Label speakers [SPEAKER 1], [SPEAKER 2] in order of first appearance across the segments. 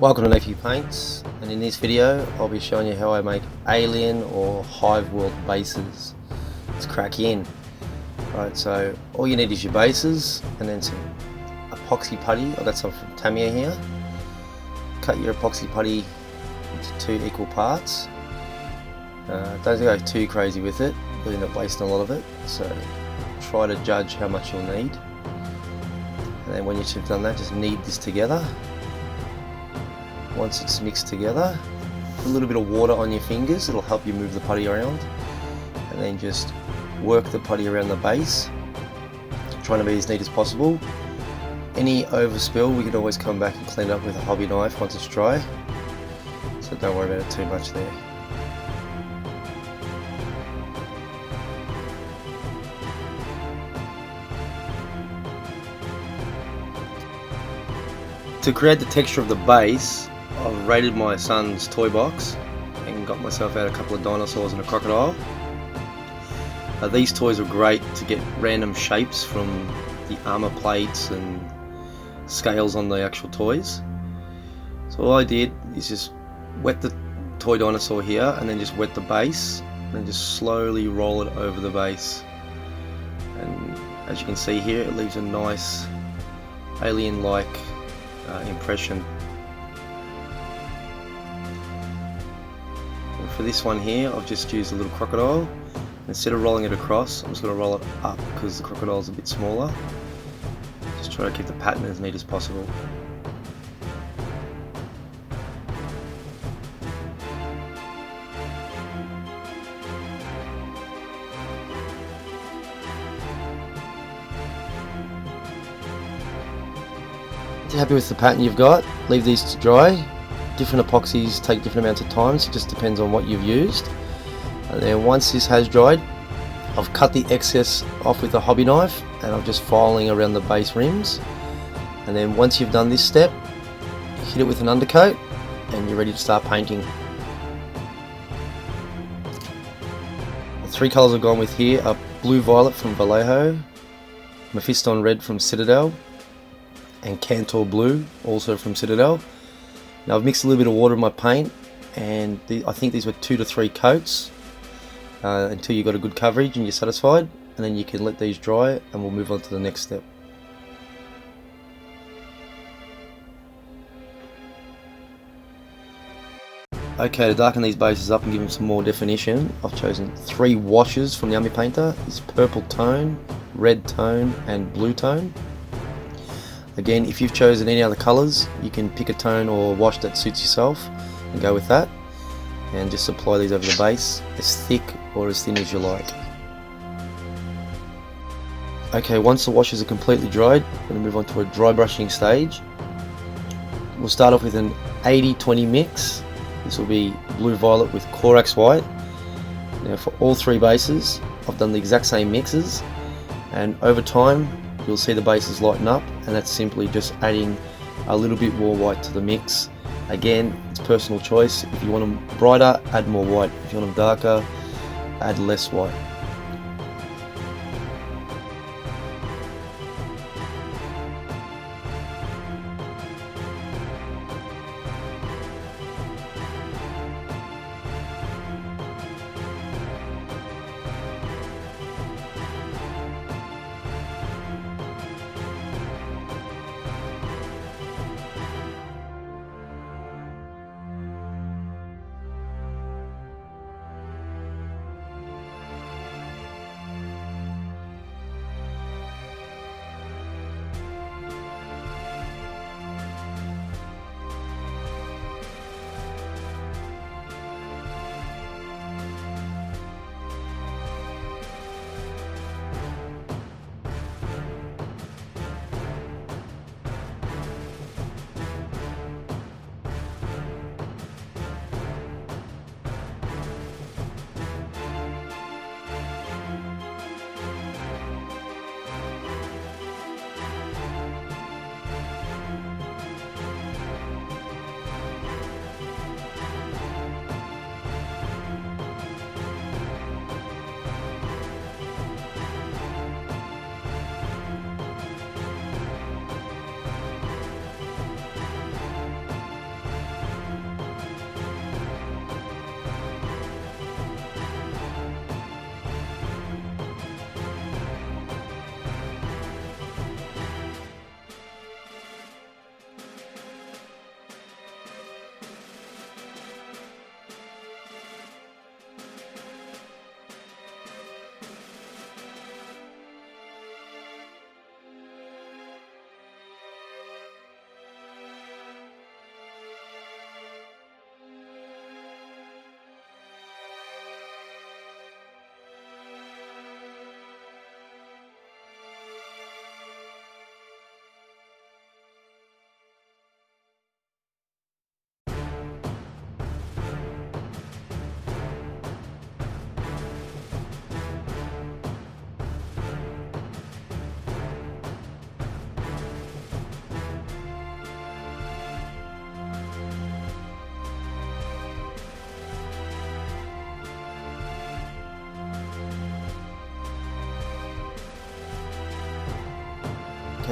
[SPEAKER 1] Welcome to Nephew Paints, and in this video I'll be showing you how I make alien or hive world bases. Let's crack in. Right, so all you need is your bases and then some epoxy putty. I've got some from Tamiya here. Cut your epoxy putty into 2 equal parts. Don't go too crazy with it, you'll end up wasting a lot of it, so try to judge how much you'll need. And then when you've done that, just knead this together. Once it's mixed together, put a little bit of water on your fingers, it'll help you move the putty around, and then just work the putty around the base, trying to be as neat as possible. Any overspill we can always come back and clean it up with a hobby knife once it's dry, so don't worry about it too much there. To create the texture of the base, I've raided my son's toy box and got myself out a couple of dinosaurs and a crocodile. These toys are great to get random shapes from the armor plates and scales on the actual toys. So all I did is just wet the toy dinosaur here and then just wet the base and then just slowly roll it over the base. And as you can see here, it leaves a nice alien-like impression. And for this one here, I've just used a little crocodile. Instead of rolling it across, I'm just going to roll it up because the crocodile's a bit smaller. Just try to keep the pattern as neat as possible. If you're happy with the pattern you've got, leave these to dry. Different epoxies take different amounts of time, so it just depends on what you've used. And then once this has dried, I've cut the excess off with a hobby knife and I'm just filing around the base rims. And then once you've done this step, you hit it with an undercoat and you're ready to start painting. The 3 colours I've gone with here are blue violet from Vajello, Mephiston red from Citadel, and Kantor blue, also from Citadel. Now I've mixed a little bit of water in my paint, and I think these were 2 to 3 coats until you've got a good coverage and you're satisfied, and then you can let these dry and we'll move on to the next step. Okay, to darken these bases up and give them some more definition, I've chosen 3 washes from the Army Painter. It's purple tone, red tone and blue tone. Again, if you've chosen any other colours, you can pick a tone or wash that suits yourself and go with that. And just apply these over the base, as thick or as thin as you like. Okay, once the washes are completely dried, we're going to move on to a dry brushing stage. We'll start off with an 80-20 mix. This will be blue-violet with Corax white. Now for all 3 bases, I've done the exact same mixes, and over time, you'll see the bases lighten up, and that's simply just adding a little bit more white to the mix. Again, it's personal choice. If you want them brighter, add more white. If you want them darker, add less white.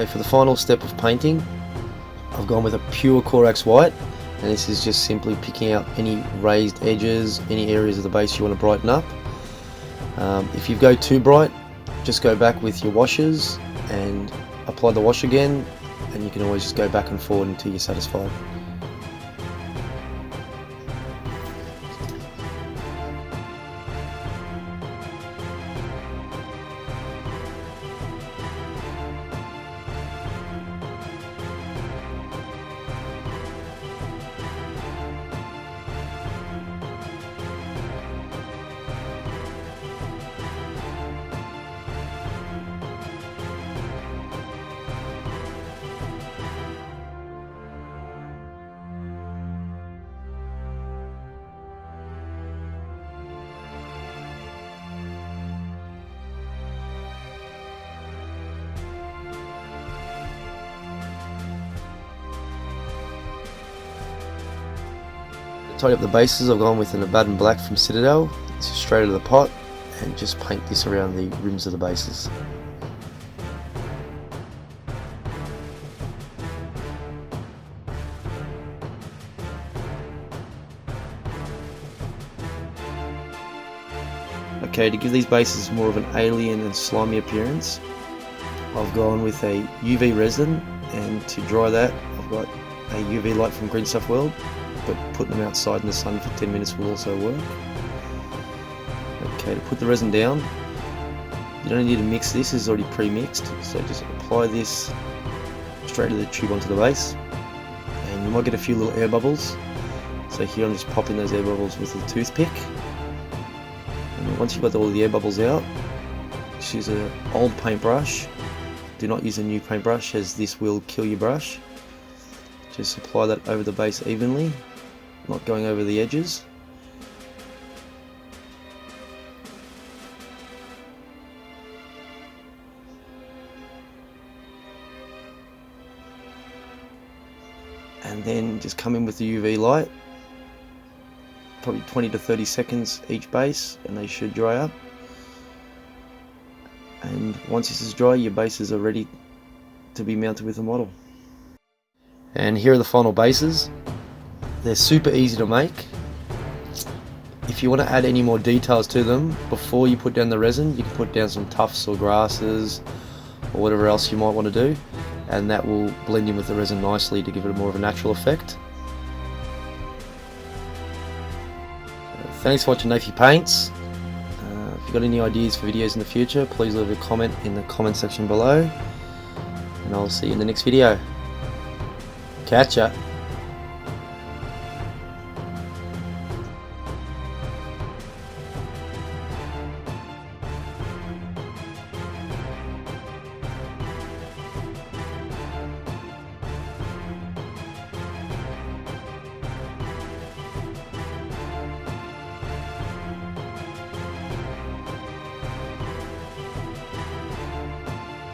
[SPEAKER 1] Okay, for the final step of painting, I've gone with a pure Corax white, and this is just simply picking out any raised edges, any areas of the base you want to brighten up. If you go too bright, just go back with your washes and apply the wash again, and you can always just go back and forward until you're satisfied. To tidy up the bases, I've gone with an Abbadon black from Citadel. It's straight out of the pot, and just paint this around the rims of the bases. Okay, to give these bases more of an alien and slimy appearance, I've gone with a UV resin, and to dry that I've got a UV light from Green Stuff World, but putting them outside in the sun for 10 minutes will also work. Okay, to put the resin down, you don't need to mix this, it's already pre-mixed, so just apply this straight to the tube onto the base, and you might get a few little air bubbles. So here I'm just popping those air bubbles with a toothpick, and once you've got all the air bubbles out, just use an old paintbrush. Do not use a new paintbrush, as this will kill your brush. Just apply that over the base evenly, not going over the edges. And then just come in with the UV light, probably 20 to 30 seconds each base, and they should dry up. And once this is dry, your bases are ready to be mounted with the model. And here are the final bases. They're super easy to make. If you want to add any more details to them before you put down the resin, you can put down some tufts or grasses or whatever else you might want to do, and that will blend in with the resin nicely to give it a more of a natural effect. Thanks for watching Nafy Paints. If you've got any ideas for videos in the future, please leave a comment in the comment section below, and I'll see you in the next video. Catch ya!